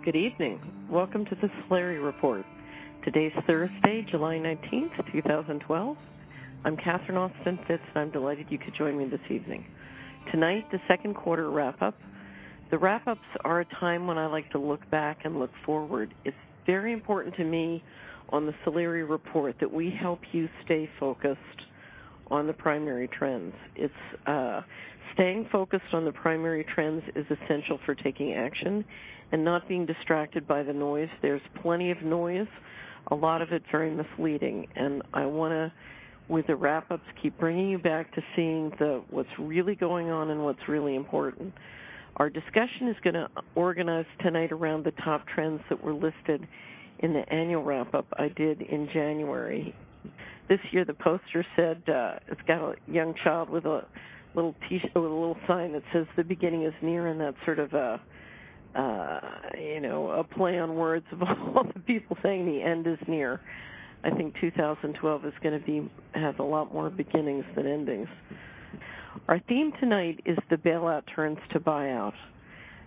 Good evening. Welcome to the Solari Report. Today's Thursday, July 19th, 2012. I'm Catherine Austin-Fitz, and I'm delighted you could join me this evening. Tonight, the second quarter wrap-up. The wrap-ups are a time when I like to look back and look forward. It's very important to me on the Solari Report that we help you stay focused on the primary trends. Staying focused on the primary trends is essential for taking action and not being distracted by the noise. There's plenty of noise, a lot of it very misleading, and I want to, with the wrap-ups, keep bringing you back to seeing what's really going on and what's really important. Our discussion is going to organize tonight around the top trends that were listed in the annual wrap-up I did in January. This year, the poster said it's got a young child with a little T-shirt with a little sign that says "The beginning is near," and that's sort of a play on words of all the people saying the end is near. I think 2012 is going to have a lot more beginnings than endings. Our theme tonight is the bailout turns to buyout.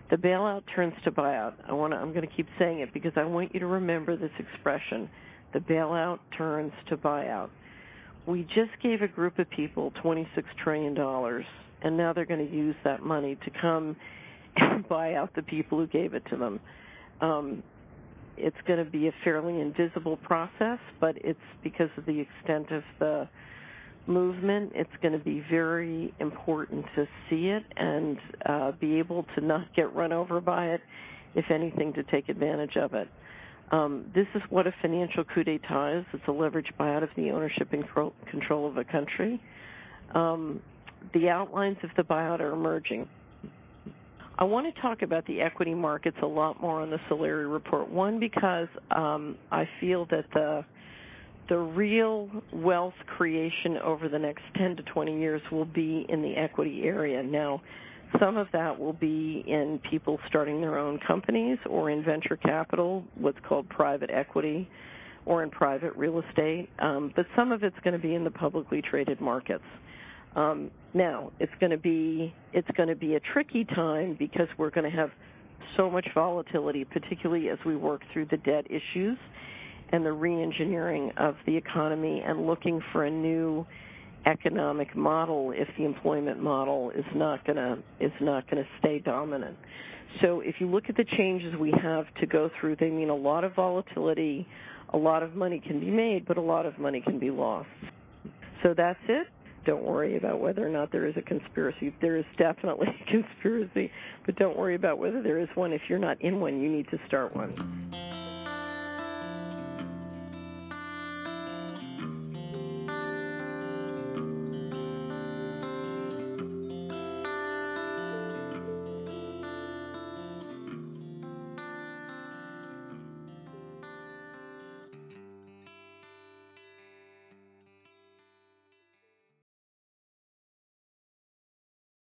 The bailout turns to buyout. I'm going to keep saying it because I want you to remember this expression. The bailout turns to buyout. We just gave a group of people $26 trillion, and now they're going to use that money to come and buy out the people who gave it to them. It's going to be a fairly invisible process, but it's because of the extent of the movement. It's going to be very important to see it and be able to not get run over by it, if anything, to take advantage of it. This is what a financial coup d'etat is. It's a leveraged buyout of the ownership and control of a country. The outlines of the buyout are emerging. I want to talk about the equity markets a lot more on the Solari Report. One, because I feel that the real wealth creation over the next 10 to 20 years will be in the equity area. Now, some of that will be in people starting their own companies or in venture capital, what's called private equity, or in private real estate. But some of it's going to be in the publicly traded markets. Now, it's going to be a tricky time because we're going to have so much volatility, particularly as we work through the debt issues and the re-engineering of the economy and looking for a new economic model if the employment model is not going to stay dominant. So if you look at the changes we have to go through, they mean a lot of volatility, a lot of money can be made, but a lot of money can be lost. So that's it. Don't worry about whether or not there is a conspiracy. There is definitely a conspiracy, but don't worry about whether there is one. If you're not in one, you need to start one.